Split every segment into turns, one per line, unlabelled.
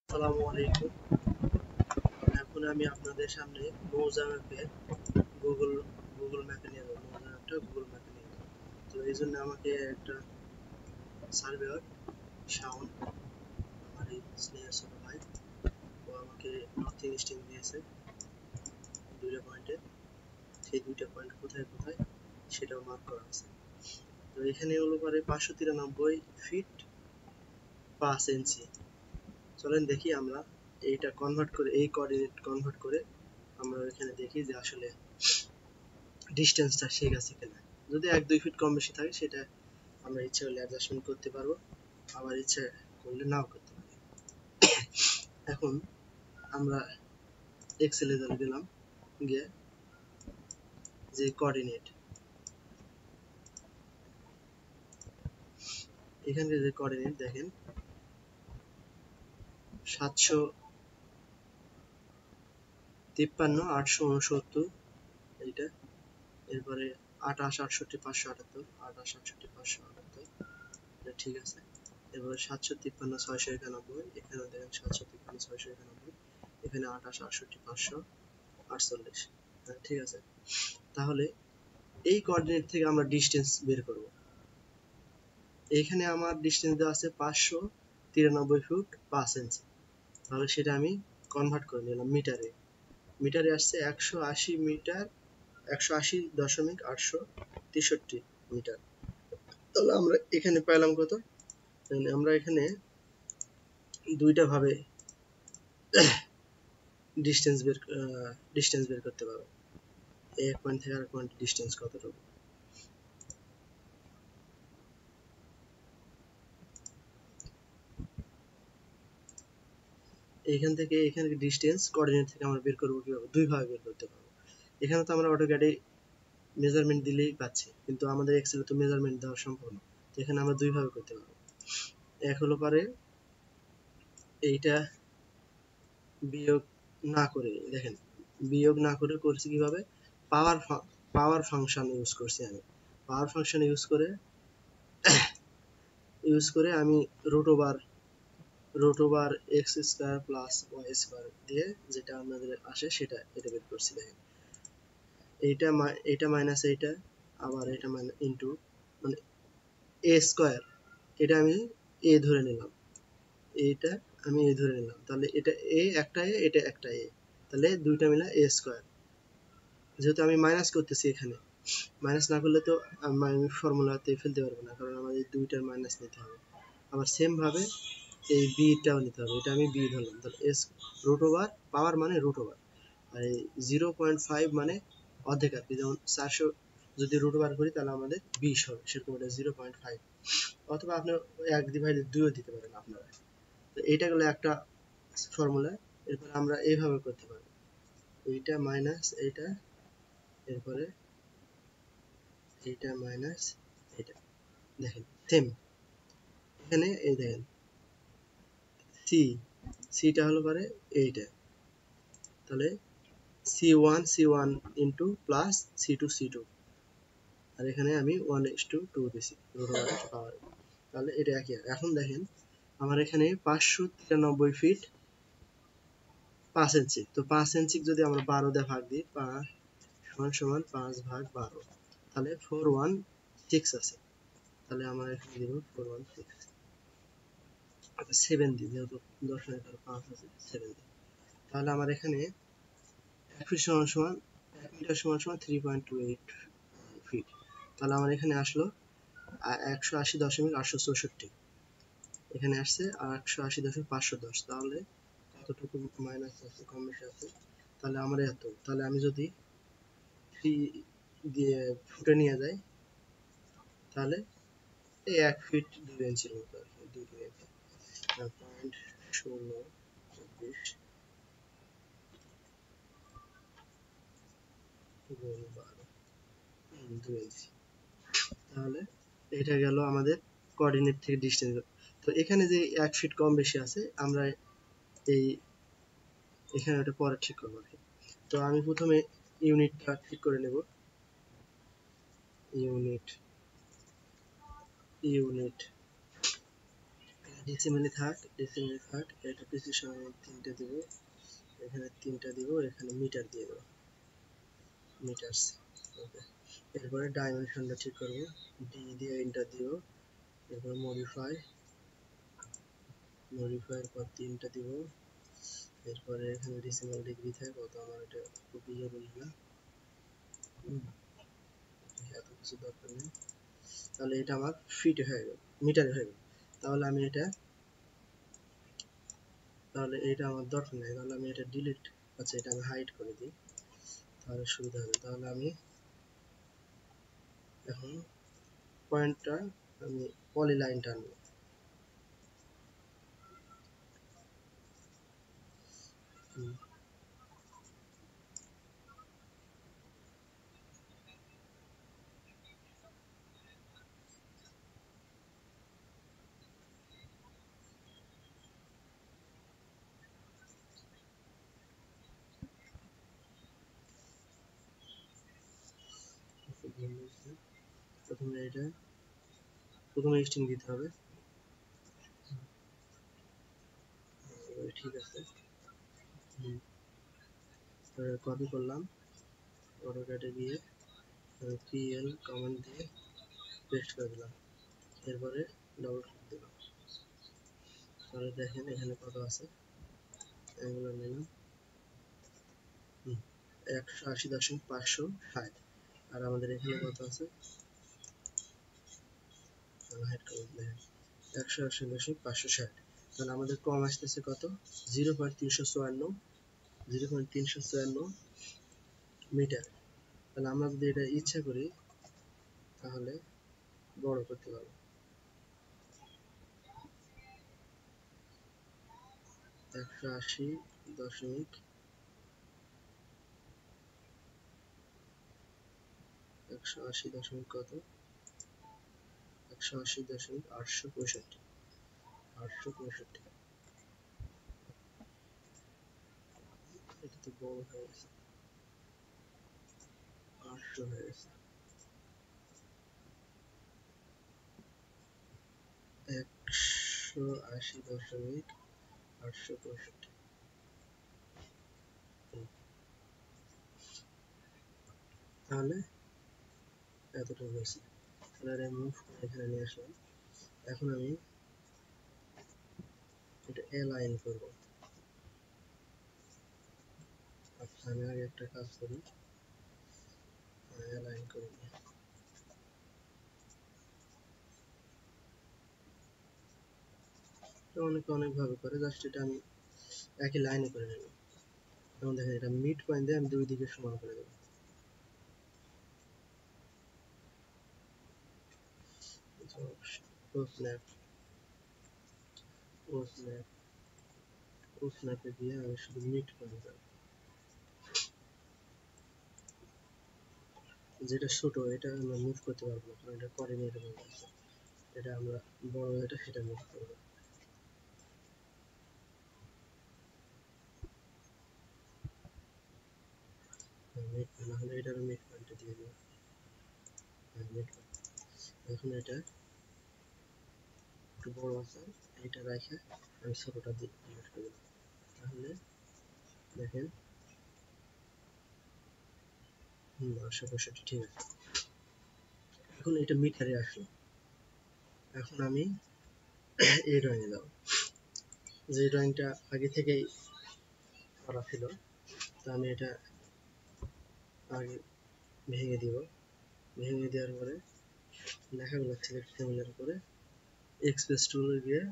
আসসালামু আলাইকুম। এখন আমি আপনাদের সামনে মৌজা ম্যাপে গুগল গুগল ম্যাপে নিয়ে যাবো। মৌজা ম্যাপটা গুগল ম্যাপে নিয়ে যাবো। তো এই জন্য আমাকে একটা সার্ভেয়ার শাওন, আমার এই স্নেহের ছোট ভাই, ও আমাকে নর্থ ইস্টিং দিয়েছে দুইটা পয়েন্টে। সেই দুইটা পয়েন্ট কোথায় কোথায় সেটাও মার্ক করা আছে। তো এখানে হলো পারে 593 ফিট 5 ইঞ্চি। চলেন দেখি আমরা এইটা কনভার্ট করে, এই কোঅর্ডিনেট কনভার্ট করে আমরা এখানে দেখি যে আসলে ডিস্টেন্সটা ঠিক আছে কিনা। যদি 1-2 ফিট কম বেশি থাকে সেটা আমরা ইচ্ছে হলে অ্যাডজাস্টমেন্ট করতে পারবো, আবার ইচ্ছে করলে নাও করতে পারি। এখন আমরা এক্সেলে চলে গেলাম, গিয়ে যে কোঅর্ডিনেট, এখানকার যে কোঅর্ডিনেট দেখেন 753 869 এইটা, এরপরে 28 68 578 এটা ঠিক আছে। এরপরে 753 691, এখানে দেখেন 753 691, এখানে 28 68 548, হ্যাঁ ঠিক আছে। তাহলে এই কোঅর্ডিনেট থেকে আমরা ডিস্টেন্স বের করব। এখানে আমার ডিস্টেন্স দেওয়া আছে 593 ফুট 5 ইঞ্চি। তাহলে সেটা আমি কনভার্ট করে নিলাম মিটারে। মিটারে আসছে 180 মিটার, 180.863 মিটার। তাহলে আমরা এখানে পাইলাম কত? আমরা এখানে দুইটা ভাবে ডিস্টেন্স বের করতে পারবো। এক পয়েন্ট থেকে আরেক পয়েন্ট ডিস্টেন্স কতটুকু। এইখান থেকে এখানে ডিস্টেন্স কোঅর্ডিনেট থেকে আমরা বের করবো কিভাবে? দুই ভাবে বের করতে পারবো। এখানে তো আমরা অটোক্যাডে মেজারমেন্ট দিলেই পাচ্ছি, কিন্তু আমাদের এক্সেলে তো মেজারমেন্ট দেওয়া সম্ভব না। তো এখানে আমরা দুই ভাবে করতে পারবো। এক হলো পারে এইটা বিয়োগ না করে, দেখেন বিয়োগ না করে করছি কিভাবে, পাওয়ার পাওয়ার ফাংশন ইউজ করছি আমি। পাওয়ার ফাংশন ইউজ করে আমি root over X square plus Y square দিয়ে যেটা আমাদের আসে সেটা এটা বের করছি। দেখেন এইটা মাইনাস এইটা, আবার এটা ইন্টু মানে এ স্কয়ার, এটা আমি এ ধরে নিলাম, এইটা আমি এ ধরে নিলাম, তাহলে এটা এ একটা এ, এটা একটা এ, তাহলে দুইটা মিলা এ স্কয়ার। যেহেতু আমি মাইনাস করতেছি এখানে, মাইনাস না করলে তো আমি ফর্মুলাতে ফেলতে পারবো না, কারণ আমাদের দুইটার মাইনাস নিতে হবে। আবার সেম ভাবে এই বিটাও নিতে হবে, এটা আমি বি ধরলাম, তাহলে এস রুট ওভার, পাওয়ার মানে রুট ওভার, আর এই 0.5 মানে অর্ধেক আর কি। যেমন 400 যদি রুট ওভার করি তাহলে আমাদের 20 হবে, সেরকম এটা 0.5, অথবা আপনি 1/2ও দিতে পারেন আপনারা। তো এইটা গেলে একটা ফর্মুলা। এরপরে আমরা এইভাবে করতে পারবো, এইটা মাইনাস এইটা, এরপরে এইটা মাইনাস এইটা। দেখেন সেম, এখানে এই দেখেন সি, সিটা হলো পারে এইটা, তাহলে C1 ইন্টু প্লাস C2 আর এখানে আমি 1:2 দিছি রুট ওভার পাওয়ার। তাহলে এটা একই। এখন দেখেন আমার এখানে 593 ফিট 5 ইঞ্চি, তো 5 ইঞ্চি যদি আমরা 12 দিয়ে ভাগ দিই, 5 সমান সমান 5/12, তাহলে 416 আছে। তাহলে আমরা এখানে দিব 416, 7 দিই, যেহেতু দশমিক পরে 5 আছে 7 দিই। তাহলে আমার এখানে 1 ফিট সমান সমান 1 মিটার সমান সমান 3.28 ফিট। তাহলে আমার এখানে আসলো 180.864, এখানে আসছে 180.510, তাহলে কতটুকু মাইনাস আছে, কম বেশি আছে। তাহলে আমার এত, তাহলে আমি যদি 3 দিয়ে ফুটে নিয়ে যাই, তাহলে এই 1 ফিট 2 ইঞ্চির মতো আর কি, 2 ইঞ্চি, 0.1624 গুণ 12, 2 ইঞ্চি। তাহলে এটা গেল আমাদের কোঅর্ডিনেট থেকে ডিস্টেন্স। তো এখানে যে 1 ফিট কম বেশি আছে, আমরা এই এখানে ওটা পরে ঠিক করবো আর কি। তো আমি প্রথমে ইউনিটটা ঠিক করে নেব। ইউনিট ইউনিট ডেসিমেলে থাক, এটা প্রিসিশন আমি 3টে দেব, এখানে 3টা দিব, এখানে মিটার দিয়ে দেব, মিটারস। ওকে, এরপরে ডাইমেনশনটা ঠিক করব, ডি দিয়ে এন্টার দিব, এরপর মডিফাইয়ের পর 3টা দিব, এরপরে এখানে ডেসিমাল ডিগ্রি থাকে, অত আমার এটা খুবই জরুরি না, এত কিছু দরকার নেই। তাহলে এটা আমার ফিট হয়ে গেল, মিটারে হয়ে গেল। তাহলে এটা আমার দরকার নেই, তাহলে আমি এটা ডিলিট, আচ্ছা এটা আমি হাইড করে দিই, তাহলে সুবিধা হবে। তাহলে আমি এখন পয়েন্টটা আমি পলিলাইন টানবো, প্রথমে স্ট্রিং দিতে হবে, ঠিক আছে। কপি করলাম, অটোক্যাডে গিয়ে পিএল কমান্ড দিয়ে পেস্ট করে দিলাম, এরপরে ডবল ক্লিক দিলাম, তাহলে দেখেন এখানে কত আছে, এগুলো নিলাম 180.560, আর আমাদের এখানে কত আছে, 180.560, তাহলে আমাদের কম আসতেছে কত, 0.354 মিটার। তাহলে আমরা যদি এটা ইচ্ছা করি তাহলে বড় করতে পারবো, 180 দশমিক কত, 180.865, এটা তো বড় হয়ে গেছে, 800 হয়ে গেছে, 180.865। তাহলে এতটুকু হয়েছে, তাহলে মুভ করে এখানে নিয়ে আসলাম। এখন আমি এটা অ্যালাইন করব, আচ্ছা আমি আগে একটা কাজ করি, অ্যালাইন করে নিই, অনেকে অনেকভাবে করে, জাস্ট এটা আমি একই লাইনে করে নেব। যেমন দেখেন এটা মিড পয়েন্ট দিয়ে আমি দুই দিকে সমান করে দেবো, ও স্ন্যাপে দিয়ে আমি শুধু মিড পয়েন্ট দেবো, যেটা ছোট এটা আমরা মুভ করতে পারবো না, কারণ এটা কোঅর্ডিনেটর হয়ে আছে, এটা আমরা বড় এটা সেটা মুভ করবো, মিড না হলে এটার মিড পয়েন্টটা দিয়ে দেবো, মিড পয়েন্ট। এখন এটা একটু বড় আছে, এটা রেখে আমি ছোটটা দিয়ে ডিলিট করে দেবো, তাহলে দেখেন 865 ঠিক আছে। এখন এটা মিটারে আসলো, এখন আমি এই ড্রয়িংয়ে যাব, যে ড্রয়িংটা আগে থেকেই করা ছিল, তো আমি এটা আগে ভেঙে দিব, ভেঙে দেওয়ার পরে লেখাগুলো সিলেক্ট ফ্যামিলিয়ার করে এক্সপ্রেস টুলে গিয়ে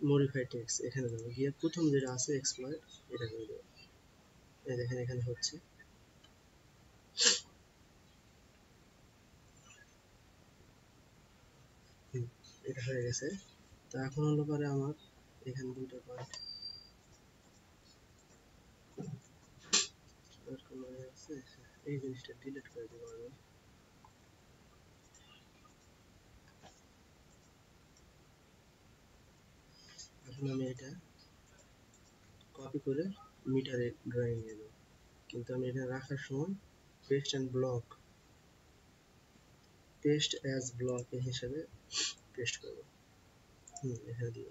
মডিফাই টেক্সট এখানে যাবো, গিয়ে প্রথম যেটা আছে এক্সপ্লয়েট এটা করে দেবো, এই দেখেন এখানে হচ্ছে, এটা হয়ে গেছে। তো এখন হলো পরে আমার এখানে দুটো পয়েন্ট আর কোনো আছে, এই জিনিসটা ডিলিট করে দেবো আমি, এখন আমি এটা কপি করে মিটারে ড্রয়িং নিয়ে দেবো, কিন্তু আমি এটা রাখার সময় পেস্ট অ্যাজ ব্লক হিসেবে পেস্ট করবো, এখানে দিব,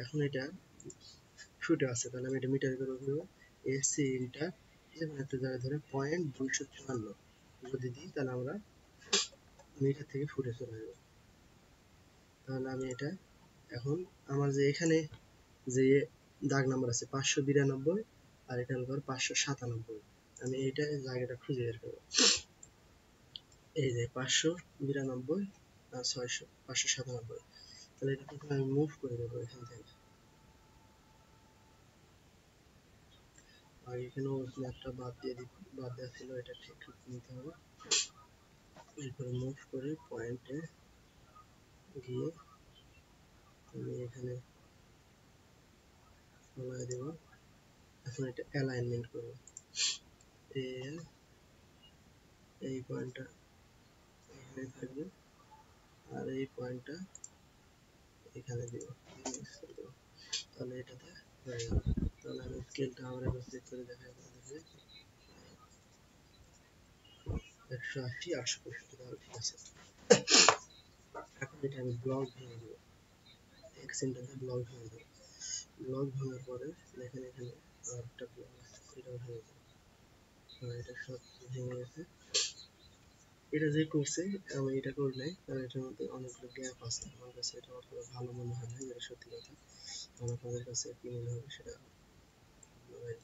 এখন এটা ফুটে আছে, তাহলে আমি এটা মিটার করে দেব। এসি ইন্টার যেমন একটা জায়গায় ধরে 254 যদি দিই তাহলে আমরা মিটার থেকে ফুটে চলে যাবো। তাহলে আমি এটা এখন আমার যে এখানে যে দাগ নাম্বার আছে 592 আর এটা হলো 597, আমি এইটা জায়গাটা খুঁজে বের করবো। এই যে 592 আর 597, তাহলে এটা প্রথমে আমি মুভ করে দেবো এখান থেকে। আর এখানে ম্যাপটা বাদ দেওয়া ছিল, এটা ঠিক নিতে হবে। এরপরে মুভ করে পয়েন্টে গিয়ে আমি এখানে ফলাই দেব। এখন এটা অ্যালাইনমেন্ট করবো। এই পয়েন্টটা এখানে থাকবে আর এই পয়েন্টটা এখানে দিব, তাহলে এটাতে হয়ে গেল। তাহলে আমি স্কেলটা আবার একবার চেক করে দেখাই আপনাদেরকে। 180, 865, তাহলে ঠিক আছে। এখন এটা আমি ব্লক ভেঙে দেবো, এক সেন্টারে ব্লক ভেঙে দেবো। ব্লক ভাঙার পরে দেখেন এখানে আর একটা ব্লক আছে, এটাও ভেঙে দেবো। এটা সব ভেঙে গেছে। এটা যে করছে আমি এটা করলে এটার মধ্যে অনেকগুলো গ্যাপ আছে, আমার কাছে এটা অতটা ভালো মনে হয় না, যেটা সত্যি কথা। আপনাদের কাছে কি মনে হবে সেটা আপনারাই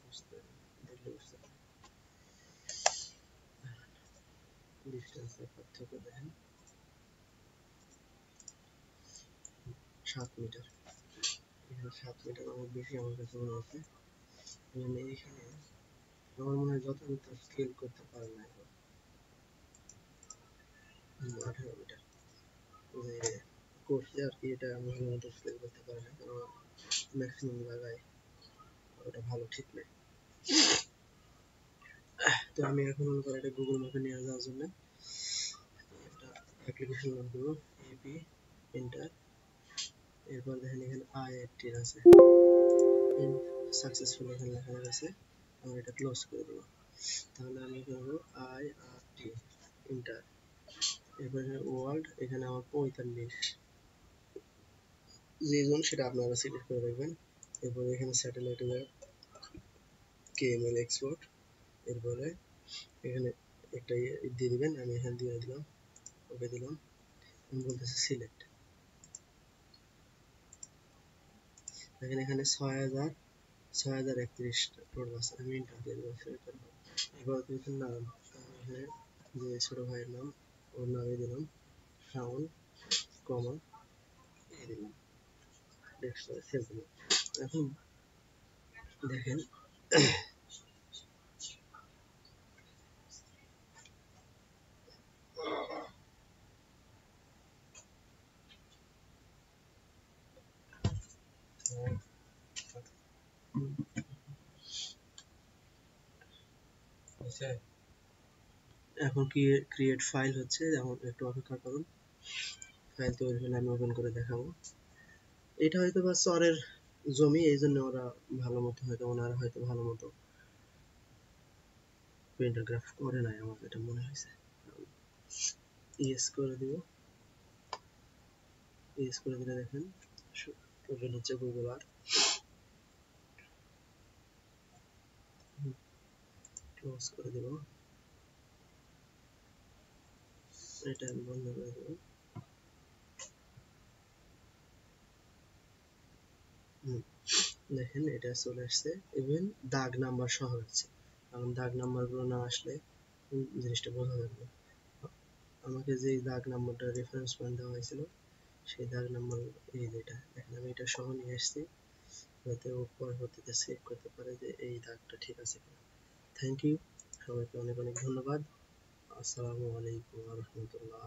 দেখলে বুঝতে পারবেন। ডিস্টেন্সের পার্থক্য দেখেন 7 মিটার, এখানে 7 মিটার অনেক বেশি আমার কাছে মনে হচ্ছে। মানে এখানে আমার মনে হয় যথাযথ স্কেল করতে পারে না, 18 মিটার যে করছে আর কি, এটা আমি ভালো মতো স্কেল করতে পারি না, কারণ ম্যাক্সিমাম জায়গায় ওটা ভালো ঠিক নেই। তো আমি এখন মনে করি এটা গুগল ম্যাপে নিয়ে যাওয়ার জন্য একটা অ্যাপ্লিকেশন নাম দেবো এপি ইন্টার। এরপর দেখেন এখানে আই18 আছে, সাকসেসফুল এখানে লেখা আছে। আমরা এটা ক্লোজ করে দেবো। তাহলে আমি করবো আই18 ইন্টার। এরপর ওয়ার্ল্ড, এখানে আমার 45 যে জোন সেটা আপনারা সিলেক্ট করে রাখবেন। এরপর এখানে স্যাটেলাইট কেএমএল এক্সপোর্ট, এরপরে এখানে একটা দিয়ে দিবেন, আমি এখানে দিয়ে দিলাম, ওকে দিলাম। আমি বলতেছি সিলেক্ট। দেখেন এখানে 6031 টোটাল আছে, আমি এন্টার দিয়ে দেবো। এবার দিয়েছেন নাম, এখানে যে ছোট ভাইয়ের নাম ওর নামে দিলাম শাওন, কমা এই দিলাম, ডেস্কটপে সেভ দিলাম। এখন দেখেন এখন কি ক্রিয়েট ফাইল হচ্ছে, যেমন একটু অপেক্ষা করুন। ফাইল তৈরি হলে আমি ওপেন করে দেখাবো। এটা হয়তো বা চরের জমি, এই জন্য ওরা ভালো মতো হয়তো ওনারা হয়তো ভালো মতো প্যারাগ্রাফ করে নাই, আমার যেটা মনে হয়েছে। ইয়েস করে দিব, ইয়েস করে দিলে দেখেন ওপেন হচ্ছে গুগল আর। ক্লোজ করে দিব, এটা আমি বন্ধ করে দেব। দেখেন এটা চলে আসছে, ইভেন দাগ নাম্বার সহ হচ্ছে, কারণ দাগ নাম্বার গুলো না আসলে জিনিসটা বোঝা যাবে না। আমাকে যে দাগ নাম্বারটা রেফারেন্স পয়েন্ট দেওয়া হয়েছিল সেই দাগ নাম্বার এই যেটা দেখেন আমি এটা সহ নিয়ে আসছি, যাতে ও পরবর্তীতে চেক করতে পারে যে এই দাগটা ঠিক আছে কিনা। থ্যাংক ইউ, সবাইকে অনেক অনেক ধন্যবাদ। আসসালামু আলাইকুম ওয়া রাহমাতুল্লাহ।